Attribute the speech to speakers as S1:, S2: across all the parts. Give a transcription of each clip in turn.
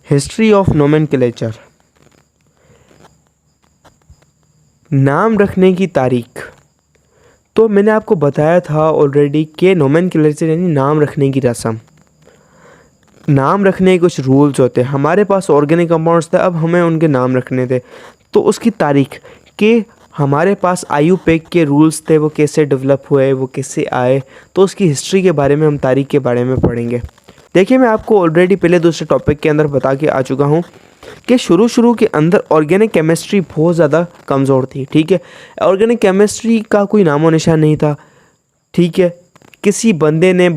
S1: History of nomenclature. नाम रखने की तारीख। तो मैंने आपको बताया था ऑलरेडी कि नोमेनक्लेचर यानी नाम रखने की रस्म। नाम रखने के कुछ रूल्स होते हैं। हमारे पास ऑर्गेनिक कंपाउंड्स थे, अब हमें उनके नाम रखने थे। तो उसकी तारीख के हमारे पास आयुपेक के रूल्स थे, वो कैसे डेवलप हुए, वो कैसे आए, तो उसकी हिस्ट्री के बारे में हम तारीख के बारे में पढ़ेंगे। देखिए, मैं आपको ऑलरेडी पहले दूसरे टॉपिक के अंदर बता के आ चुका हूँ कि शुरू के अंदर ऑर्गेनिक केमिस्ट्री बहुत ज़्यादा कमज़ोर थी। ठीक है, ऑर्गेनिक केमिस्ट्री का कोई नामो निशान नहीं था। ठीक है, किसी बंदे ने जे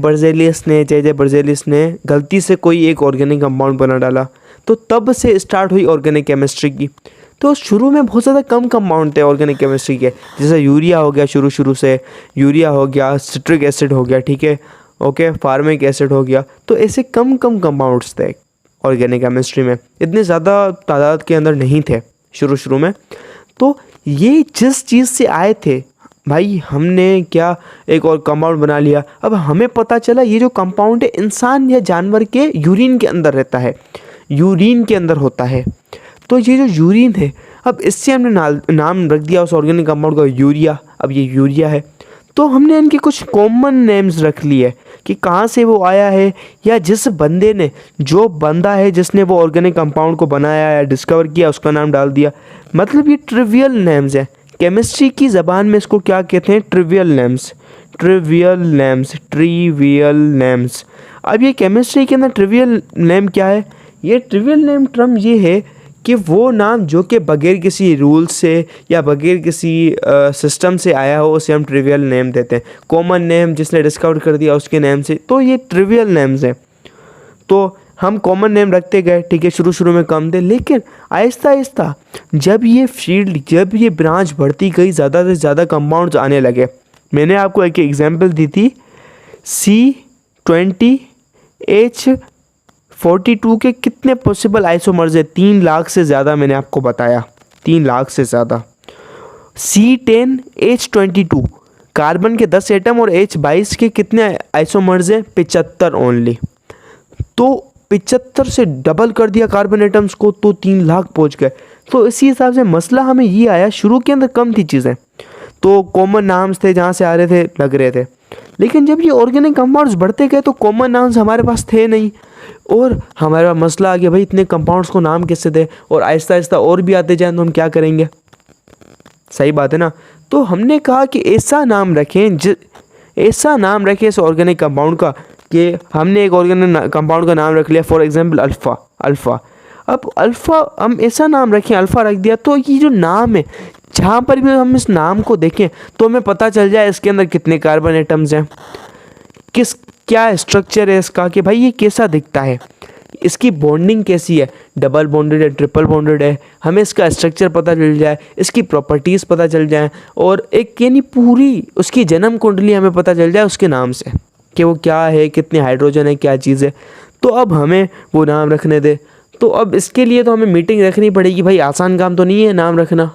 S1: बर्जेलियस ने गलती से कोई एक ऑर्गेनिक कंपाउंड बना डाला, तो तब से स्टार्ट हुई ऑर्गेनिक केमिस्ट्री की। तो शुरू में बहुत ज़्यादा कम कंपाउंड थे ऑर्गेनिक केमिस्ट्री के, जैसे यूरिया हो गया, शुरू से यूरिया हो गया, सिट्रिक एसिड हो गया, ठीक है, ओके, फार्मिक एसिड हो गया। तो ऐसे कम कंपाउंड्स थे ऑर्गेनिक केमिस्ट्री में, इतने ज़्यादा तादाद के अंदर नहीं थे शुरू में। तो ये जिस चीज़ से आए थे भाई, हमने क्या एक और कंपाउंड बना लिया। अब हमें पता चला ये जो कंपाउंड है इंसान या जानवर के यूरिन के अंदर रहता है, यूरिन के अंदर होता है। तो ये जो यूरिन है, अब इससे हमने नाम रख दिया उस ऑर्गेनिक कंपाउंड का यूरिया। अब ये यूरिया है, तो हमने इनके कुछ कॉमन नेम्स रख लिए कि कहाँ से वो आया है, या जिस बंदे ने, जो बंदा है जिसने वो ऑर्गेनिक कंपाउंड को बनाया या डिस्कवर किया, उसका नाम डाल दिया। मतलब ये ट्रिवियल नेम्स है। केमिस्ट्री की ज़बान में इसको क्या कहते हैं? Trivial names. अब ये केमिस्ट्री के अंदर ट्रिवियल नेम क्या है? ये ट्रिवियल नेम टर्म ये है कि वो नाम जो कि बगैर किसी रूल से या बगैर किसी सिस्टम से आया हो, उसे हम ट्रिवियल नेम देते हैं। कॉमन नेम जिसने डिस्कवर कर दिया उसके नेम से, तो ये ट्रिवियल नेम्स हैं। तो हम कॉमन नेम रखते गए, ठीक है, शुरू में कम थे, लेकिन आहिस्ता आहिस्ता जब ये ब्रांच बढ़ती गई, ज़्यादा से ज़्यादा कंपाउंड्स आने लगे। मैंने आपको एक एग्जांपल दी थी, C20H42 के कितने पॉसिबल आइसोमर्स है? 3 लाख से ज़्यादा मैंने आपको बताया, 3 लाख से ज़्यादा। C10H22 कार्बन के 10 एटम और H22 के कितने आइसोमर्स है? 75 ओनली। तो 75 से डबल कर दिया कार्बन एटम्स को, तो 3 लाख पहुंच गए। तो इसी हिसाब से मसला हमें ये आया, शुरू के अंदर कम थी चीज़ें, तो कॉमन नाम्स थे, जहाँ से आ रहे थे लग रहे थे। लेकिन जब ये ऑर्गेनिक कंपाउंड्स बढ़ते गए तो कॉमन नाम्स हमारे पास थे नहीं, और हमारा मसला आ गया भाई इतने कंपाउंड्स को नाम कैसे दे, और आहिस्ता आहिस्ता और भी आते जाए तो हम क्या करेंगे? सही बात है ना। तो हमने कहा कि ऐसा नाम रखें इस ऑर्गेनिक कंपाउंड का, कि हमने एक ऑर्गेनिक कंपाउंड का नाम रख लिया, फॉर एग्जांपल अल्फ़ा। अब अल्फ़ा हम ऐसा नाम रखें, अल्फ़ा रख दिया, तो ये जो नाम है, जहाँ पर भी हम इस नाम को देखें तो हमें पता चल जाए इसके अंदर कितने कार्बन एटम्स हैं, क्या स्ट्रक्चर है इसका, कि भाई ये कैसा दिखता है, इसकी बॉन्डिंग कैसी है, डबल बॉन्डेड है, ट्रिपल बॉन्डेड है, हमें इसका स्ट्रक्चर पता चल जाए, इसकी प्रॉपर्टीज़ पता चल जाए, और एक यानी पूरी उसकी जन्म कुंडली हमें पता चल जाए उसके नाम से, कि वो क्या है, कितने हाइड्रोजन है, क्या चीज़ है। तो अब हमें वो नाम रखने दे। तो अब इसके लिए तो हमें मीटिंग रखनी पड़ेगी भाई, आसान काम तो नहीं है नाम रखना।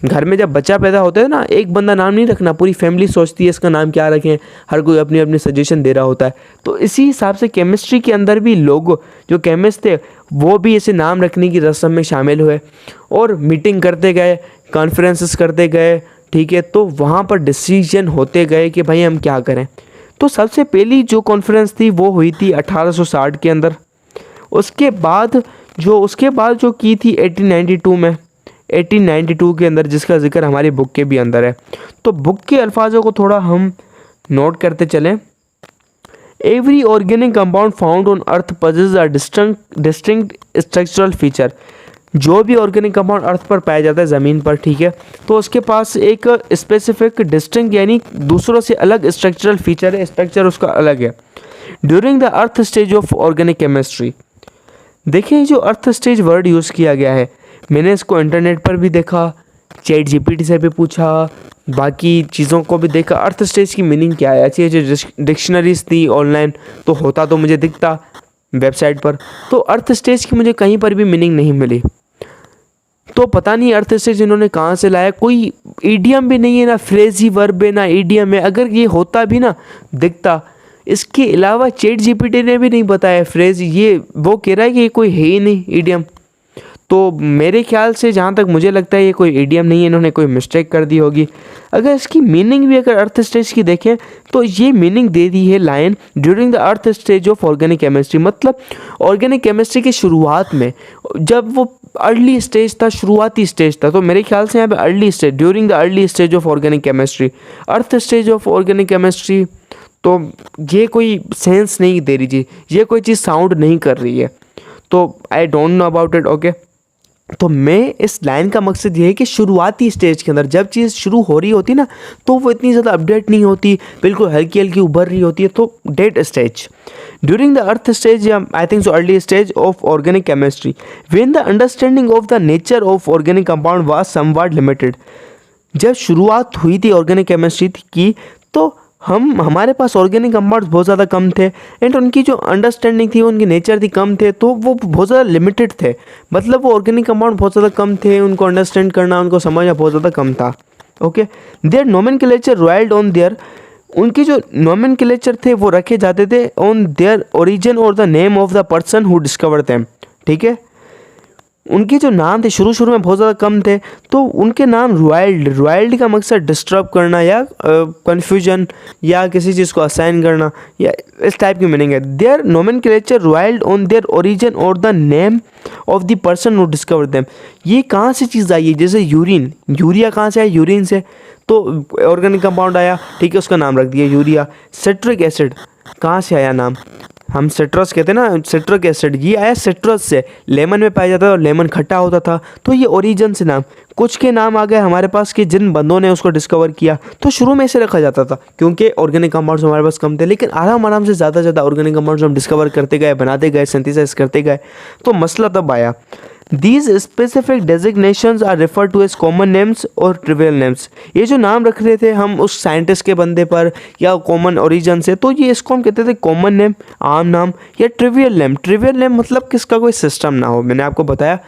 S1: घर में जब बच्चा पैदा होता है ना, एक बंदा नाम नहीं रखना, पूरी फैमिली सोचती है इसका नाम क्या रखें, हर कोई अपनी अपनी सजेशन दे रहा होता है। तो इसी हिसाब से केमिस्ट्री के अंदर भी लोग जो केमिस्ट थे वो भी ऐसे नाम रखने की रस्म में शामिल हुए, और मीटिंग करते गए, कॉन्फ्रेंसेस करते गए, ठीक है। तो वहाँ पर डिसीजन होते गए कि भाई हम क्या करें। तो सबसे पहली जो कॉन्फ्रेंस थी वो हुई थी 1860 के अंदर। उसके बाद जो की थी 1892 में, 1892 के अंदर, जिसका जिक्र हमारी बुक के भी अंदर है। तो बुक के अल्फाजों को थोड़ा हम नोट करते चलें। Every organic compound found on earth possess a distinct structural feature. जो भी ऑर्गेनिक कंपाउंड अर्थ पर पाया जाता है, ज़मीन पर, ठीक है, तो उसके पास एक स्पेसिफिक डिस्टिंक्ट यानी दूसरों से अलग स्ट्रक्चरल फीचर है, स्ट्रक्चर उसका अलग है। During the earth stage of organic chemistry. देखिए, जो अर्थ स्टेज वर्ड यूज़ किया गया है, मैंने इसको इंटरनेट पर भी देखा, ChatGPT से भी पूछा, बाकी चीज़ों को भी देखा, अर्थ स्टेज की मीनिंग क्या है। अच्छी जो डिक्शनरीज थी ऑनलाइन, तो होता तो मुझे दिखता वेबसाइट पर, तो अर्थ स्टेज की मुझे कहीं पर भी मीनिंग नहीं मिली। तो पता नहीं अर्थ स्टेज इन्होंने कहाँ से लाया, कोई ईडियम भी नहीं है, ना फ्रेजी वर्ब है, ना ईडियम है। अगर ये होता भी ना, दिखता इसके अलावा चैट जीपीटी ने भी नहीं बताया फ्रेज़, ये वो कह रहा है कि ये कोई है ही नहीं ईडियम। तो मेरे ख्याल से जहाँ तक मुझे लगता है ये कोई ईडियम नहीं है, इन्होंने कोई मिस्टेक कर दी होगी। अगर इसकी मीनिंग भी अगर अर्थ स्टेज की देखें तो ये मीनिंग दे दी है line during the earth stage of organic chemistry, मतलब ऑर्गेनिक केमिस्ट्री की शुरुआत में, जब वो अर्ली स्टेज था, शुरुआती स्टेज था, तो मेरे ख्याल से यहाँ पे early stage, during the early stage of organic chemistry, earth stage of organic chemistry, तो ये कोई सेंस नहीं दे रही जी, ये कोई चीज़ साउंड नहीं कर रही है। तो I don't know about it, okay. तो मैं इस लाइन का मकसद ये है कि शुरुआती स्टेज के अंदर जब चीज़ शुरू हो रही होती ना, तो वो इतनी ज़्यादा अपडेट नहीं होती, बिल्कुल हल्की हल्की उभर रही होती है, तो that stage during the earth stage या I think so early stage of organic chemistry when the understanding of the nature of organic compound was somewhat limited. जब शुरुआत हुई थी ऑर्गेनिक केमिस्ट्री की, तो हमारे पास ऑर्गेनिक कंपाउंड्स बहुत ज़्यादा कम थे, एंड उनकी जो अंडरस्टैंडिंग थी, उनकी नेचर थी कम थे, तो वो बहुत ज़्यादा लिमिटेड थे, मतलब वो ऑर्गेनिक कंपाउंड बहुत ज़्यादा कम थे, उनको अंडरस्टैंड करना, उनको समझना बहुत ज़्यादा कम था, okay. Their nomenclature relied on their, उनके जो नोमेनक्लेचर थे वो रखे जाते थे ऑन देयर ओरिजिन और the name of the person who discovered them, ठीक है। उनके जो नाम थे शुरू में बहुत ज़्यादा कम थे, तो उनके नाम रॉयल्ड का मकसद डिस्टर्ब करना या कन्फ्यूजन या किसी चीज़ को असाइन करना या इस टाइप की मीनिंग है। Their nomenclature relied on their origin और the name of the person who discovered them. ये कहाँ से चीज़ आई है, जैसे यूरिन, यूरिया कहाँ से आया, यूरिन से, तो ऑर्गेनिक कंपाउंड आया, ठीक है, उसका नाम रख दिया यूरिया। सिट्रिक एसिड कहाँ से आया नाम, हम सिट्रस कहते हैं ना, सिट्रिक एसिड, ये आया सिट्रस से, लेमन में पाया जाता था और लेमन खट्टा होता था, तो ये ओरिजिन से नाम। कुछ के नाम आ गए हमारे पास कि जिन बंदों ने उसको डिस्कवर किया, तो शुरू में इसे रखा जाता था क्योंकि ऑर्गेनिक कंपाउंड्स हमारे पास कम थे, लेकिन आराम से ज़्यादा ऑर्गेनिक कंपाउंड्स हम डिस्कवर करते गए, बनाते गए, सिंथेसाइज करते गए, तो मसला तब आया। These specific designations are referred to as common names और trivial names। ये जो नाम रख रहे थे हम उस साइंटिस्ट के बंदे पर या कॉमन ओरिजिन से, तो ये इसको हम कहते थे कॉमन नेम, आम नाम, या ट्रिवियल नेम। ट्रिवियल नेम मतलब किसका कोई सिस्टम ना हो, मैंने आपको बताया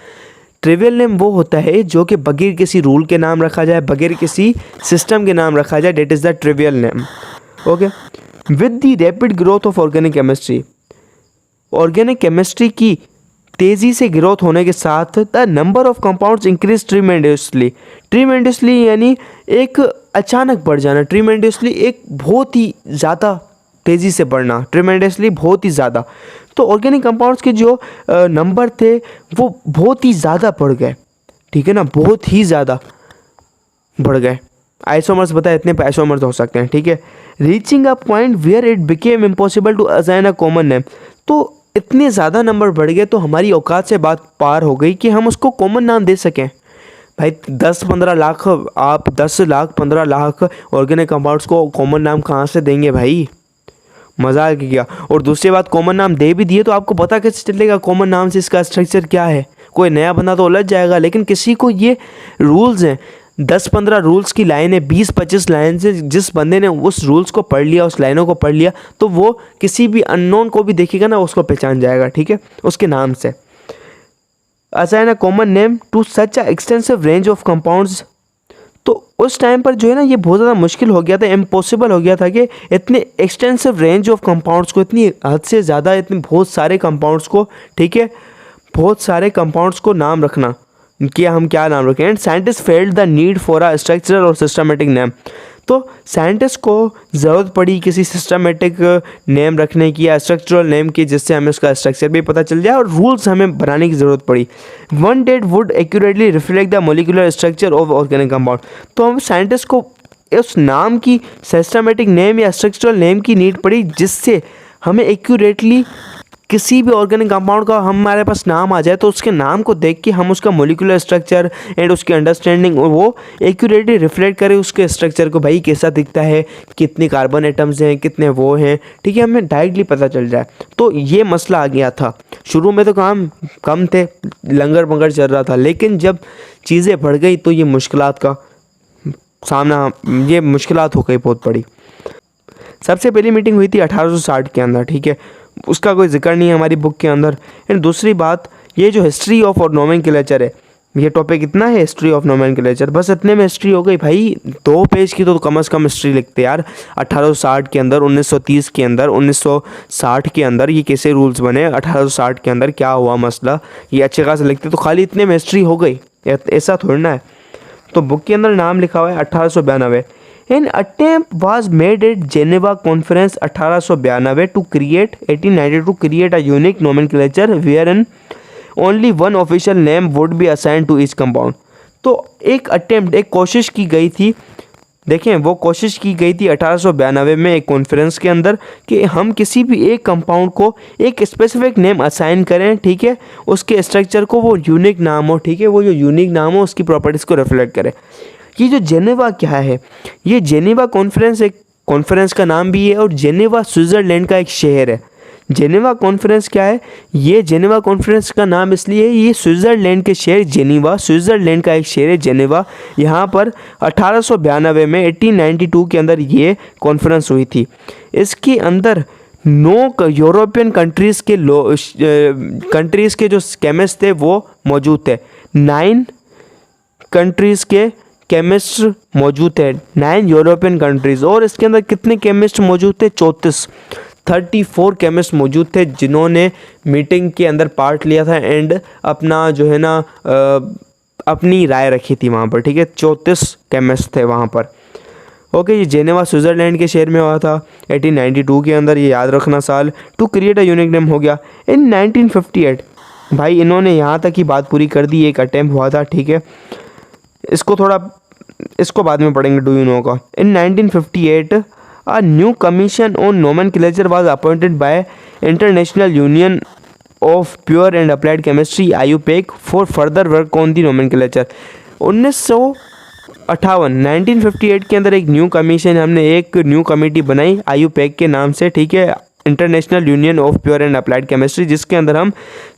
S1: ट्रिवियल नेम वो होता है जो कि बगैर किसी रूल के नाम रखा जाए, बगैर किसी सिस्टम के नाम रखा जाए, that is the trivial name, okay. With the rapid growth of organic chemistry, organic chemistry की तेज़ी से ग्रोथ होने के साथ the number of compounds increase tremendously यानी एक अचानक बढ़ जाना, ट्रीमेंडसली एक बहुत ही ज़्यादा तेज़ी से बढ़ना, ट्रीमेंडसली बहुत ही ज़्यादा। तो ऑर्गेनिक कंपाउंड्स के जो नंबर थे वो बहुत ही ज़्यादा बढ़ गए, ठीक है ना, बहुत ही ज़्यादा बढ़ गए। आइसोमर्स बताए इतने आइसोमर्स हो सकते हैं, ठीक है। Reaching a point where it became impossible to assign a common name, तो इतने ज़्यादा नंबर बढ़ गए तो हमारी औकात से बात पार हो गई कि हम उसको कॉमन नाम दे सकें। भाई 10-15 लाख, आप 10 लाख 15 लाख ऑर्गेनिक कंपाउंड्स को कॉमन नाम कहाँ से देंगे भाई, मजाक किया। और दूसरी बात, कॉमन नाम दे भी दिए तो आपको पता कैसे चलेगा कॉमन नाम से इसका स्ट्रक्चर क्या है, कोई नया बंदा तो उलझ जाएगा, लेकिन किसी को ये रूल्स हैं, 10-15 रूल्स की लाइन है, 20-25 लाइन से जिस बंदे ने उस रूल्स को पढ़ लिया, उस लाइनों को पढ़ लिया, तो वो किसी भी अननोन को भी देखेगा ना, उसको पहचान जाएगा, ठीक है, उसके नाम से। Assign a common name to such a extensive range of compounds, तो उस टाइम पर जो है ना ये बहुत ज़्यादा मुश्किल हो गया था, इम्पॉसिबल हो गया था कि इतने एक्सटेंसिव रेंज ऑफ कंपाउंड्स को, इतनी हद से ज़्यादा, इतने बहुत सारे कंपाउंड्स को, ठीक है, बहुत सारे कंपाउंड्स को नाम रखना, कि हम क्या नाम रखें। And scientist failed the need for a structural और सिस्टमेटिक नेम, तो साइंटिस्ट को ज़रूरत पड़ी किसी सिस्टमेटिक नेम रखने की या स्ट्रक्चरल नेम की, जिससे हमें उसका स्ट्रक्चर भी पता चल जाए और रूल्स हमें बनाने की ज़रूरत पड़ी। One that would accurately reflect the molecular structure of organic compound, तो हम साइंटिस्ट को उस नाम की सिस्टमेटिक नेम या स्ट्रक्चरल नेम की नीड पड़ी, जिससे हमें एक्यूरेटली किसी भी ऑर्गेनिक कंपाउंड का हमारे पास नाम आ जाए तो उसके नाम को देख के हम उसका मोलिकुलर स्ट्रक्चर एंड उसकी अंडरस्टैंडिंग वो एक्यूरेटली रिफ्लेक्ट करें उसके स्ट्रक्चर को, भाई कैसा दिखता है, कितने कार्बन एटम्स हैं, कितने वो हैं, ठीक है, हमें डायरेक्टली पता चल जाए। तो ये मसला आ गया था। शुरू में तो काम कम थे, लंगर बंगर चल रहा था, लेकिन जब चीज़ें बढ़ गई तो ये मुश्किलात का सामना, ये मुश्किलात हो गई बहुत बड़ी। सबसे पहली मीटिंग हुई थी 1860 के अंदर, ठीक है, उसका कोई जिक्र नहीं है हमारी बुक के अंदर। एंड दूसरी बात, ये जो हिस्ट्री ऑफ और नोमेनक्लेचर है, ये टॉपिक इतना है हिस्ट्री ऑफ नोमेनक्लेचर, बस इतने में हिस्ट्री हो गई भाई। 2 पेज की तो कम से कम हिस्ट्री लिखते यार। 1860 के अंदर, 1930 के अंदर, 1960 के अंदर ये कैसे रूल्स बने, 1860 के अंदर क्या हुआ मसला, ये अच्छे खासे लिखते तो खाली इतने में हिस्ट्री हो गई। ऐसा थोड़ी ना है। तो बुक के अंदर नाम लिखा हुआ है 1892। An attempt was made at Geneva conference 1892 to create 1892 to create a unique nomenclature where an only one official name would be assign to each compound. तो एक अटेम्प्ट, एक कोशिश की गई थी, देखें वो कोशिश की गई थी 1892 में एक कॉन्फ्रेंस के अंदर कि हम किसी भी एक कंपाउंड को एक स्पेसिफिक नेम असाइन करें, ठीक है, उसके स्ट्रक्चर को वो यूनिक नाम हो, ठीक है, वो जो यूनिक नाम हो उसकी प्रॉपर्टीज़ को रिफ्लेक्ट करे। ये जो जेनेवा क्या है, ये जेनेवा कॉन्फ्रेंस एक कॉन्फ्रेंस का नाम भी है और जेनेवा स्विट्ज़रलैंड का एक शहर है। जेनेवा कॉन्फ्रेंस क्या है, ये जेनेवा कॉन्फ्रेंस का नाम इसलिए है, ये स्विट्ज़रलैंड के शहर जेनेवा, स्विट्ज़रलैंड का एक शहर है जेनेवा, यहाँ पर 1892 में 1892 के अंदर ये कॉन्फ्रेंस हुई थी। इसके अंदर 9 यूरोपियन कंट्रीज़ के जो केमिस्ट थे वो मौजूद थे। 9 कंट्रीज़ के केमिस्ट मौजूद थे, 9 यूरोपियन कंट्रीज़। और इसके अंदर कितने केमिस्ट मौजूद थे? 34 केमिस्ट मौजूद थे जिन्होंने मीटिंग के अंदर पार्ट लिया था एंड अपना जो है ना अपनी राय रखी थी वहाँ पर, ठीक है। 34 केमिस्ट थे वहाँ पर। ओके, ये जेनेवा स्विट्ज़रलैंड के शहर में हुआ था 1892 के अंदर, ये याद रखना साल। To create a unique name हो गया इन 1958। भाई इन्होंने यहाँ तक की बात पूरी कर दी, एक अटैम्प्ट हुआ था, ठीक है। इसको बाद में पढ़ेंगे, डू यू नो का। इन 1958 a new commission on nomenclature was appointed by International Union of Pure and Applied Chemistry IUPAC for further work on the nomenclature। 1958 के अंदर एक न्यू कमीशन, हमने एक न्यू कमेटी बनाई IUPAC के नाम से, ठीक है, international union of pure and applied chemistry, जिसके अंदर हम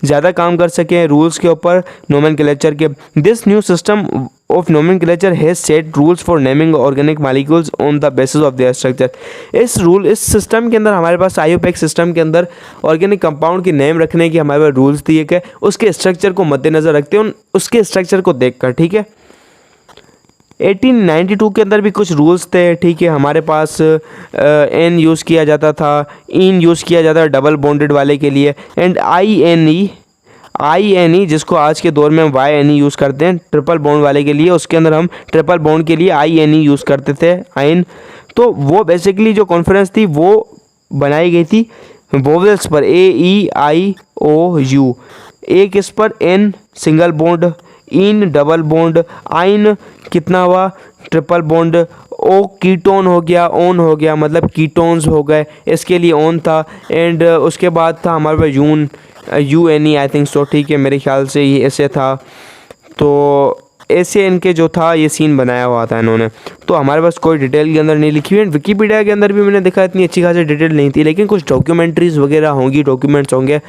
S1: ज़्यादा काम कर सकें रूल्स के ऊपर, नोमेनक्लेचर के। This new system of nomenclature has set rules for naming organic molecules on the basis of their structure. इस सिस्टम के अंदर हमारे पास IUPAC सिस्टम के अंदर ऑर्गेनिक कंपाउंड की नेम रखने की हमारे पास रूल्स दिए गए, उसके स्ट्रक्चर को मद्देनज़र रखते हैं, उसके स्ट्रक्चर को देखकर, ठीक है। 1892 के अंदर भी कुछ रूल्स थे, ठीक है। हमारे पास एन यूज़ किया जाता था, इन यूज़ किया जाता था डबल बॉन्डेड वाले के लिए, एंड INE जिसको आज के दौर में हम YNE यूज़ करते हैं ट्रिपल बॉन्ड वाले के लिए, उसके अंदर हम ट्रिपल बॉन्ड के लिए INE यूज़ करते थे, आइन। तो वो बेसिकली जो कॉन्फ्रेंस थी वो बनाई गई थी वोवेल्स पर, AEIOU, ए किस पर, N single bond, in double bond, आइन कितना हुआ, ट्रिपल बॉन्ड, ओ कीटोन हो गया, ओन हो गया, मतलब कीटोन्स हो गए, इसके लिए ओन था। एंड उसके बाद था हमारे पास UNE आई थिंक सो, ठीक है, मेरे ख्याल से ये ऐसे था। तो ऐसे इनके जो था ये सीन बनाया हुआ था इन्होंने। तो हमारे पास कोई डिटेल के अंदर नहीं लिखी हुई है। विकीपीडिया के अंदर भी मैंने देखा इतनी अच्छी खासी डिटेल नहीं थी, लेकिन कुछ डॉक्यूमेंट्रीज़ वगैरह होंगी, डॉक्यूमेंट्स होंगे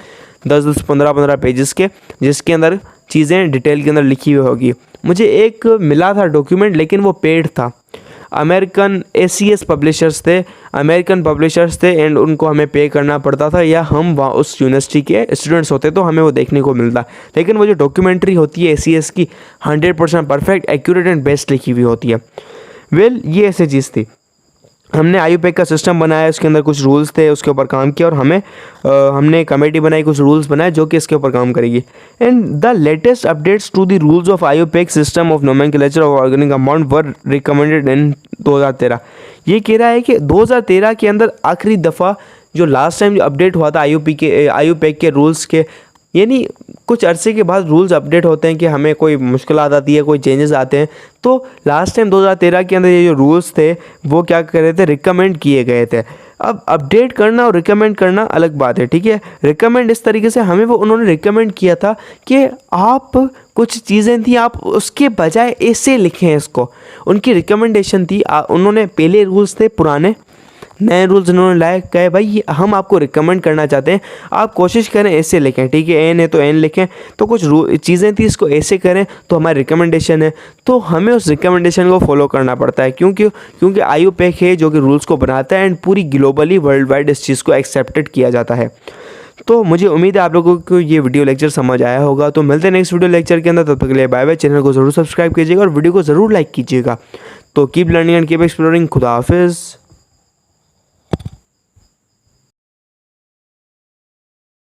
S1: 10-10, 15-15 पेजेस के, जिसके अंदर चीज़ें डिटेल के अंदर लिखी हुई होगी। मुझे एक मिला था डॉक्यूमेंट, लेकिन वो पेड था। अमेरिकन ACS पब्लिशर्स थे, अमेरिकन पब्लिशर्स थे, एंड उनको हमें पे करना पड़ता था, या हम वहाँ उस यूनिवर्सिटी के स्टूडेंट्स होते तो हमें वो देखने को मिलता। लेकिन वो जो डॉक्यूमेंट्री होती है ACS की 100% परफेक्ट, एक्यूरेट एंड बेस्ट लिखी हुई होती है। ये ऐसी चीज़ थी। हमने IUPAC का सिस्टम बनाया, उसके अंदर कुछ रूल्स थे, उसके ऊपर काम किया, और हमने कमेटी बनाई, कुछ रूल्स बनाए जो कि इसके ऊपर काम करेगी। And the latest updates to the rules of IUPAC system of nomenclature of organic compound were recommended in 2013। ये कह रहा है कि 2013 के अंदर आखिरी दफ़ा जो लास्ट टाइम जो अपडेट हुआ था IUPAC के रूल्स के, यानी कुछ अरसे के बाद रूल्स अपडेट होते हैं कि हमें कोई मुश्किल आती है, कोई चेंजेस आते हैं। तो लास्ट टाइम 2013 के अंदर ये जो रूल्स थे वो क्या कर रहे थे, रिकमेंड किए गए थे। अब अपडेट करना और रिकमेंड करना अलग बात है, ठीक है। रिकमेंड इस तरीके से हमें वो उन्होंने रिकमेंड किया था कि आप कुछ चीज़ें थी आप उसके बजाय ऐसे लिखें इसको, उनकी रिकमेंडेशन थी। उन्होंने पहले रूल्स थे पुराने, नए रूल्स उन्होंने लाए, कहे भाई हम आपको रिकमेंड करना चाहते हैं, आप कोशिश करें ऐसे लिखें, ठीक है। एन है तो एन लिखें, तो कुछ चीज़ें थी इसको ऐसे करें, तो हमारी रिकमेंडेशन है, तो हमें उस रिकमेंडेशन को फॉलो करना पड़ता है, क्योंकि IUPAC है जो कि रूल्स को बनाता है, एंड पूरी ग्लोबली वर्ल्ड वाइड इस चीज़ को एक्सेप्टेड किया जाता है। तो मुझे उम्मीद है आप लोगों को ये वीडियो लेक्चर समझ आया होगा। तो मिलते हैं नेक्स्ट वीडियो लेक्चर के अंदर, तब तक के लिए बाय बाय। चैनल को ज़रूर सब्सक्राइब कीजिएगा और वीडियो को ज़रूर लाइक कीजिएगा। तो keep learning and keep exploring. खुदा हाफिज़।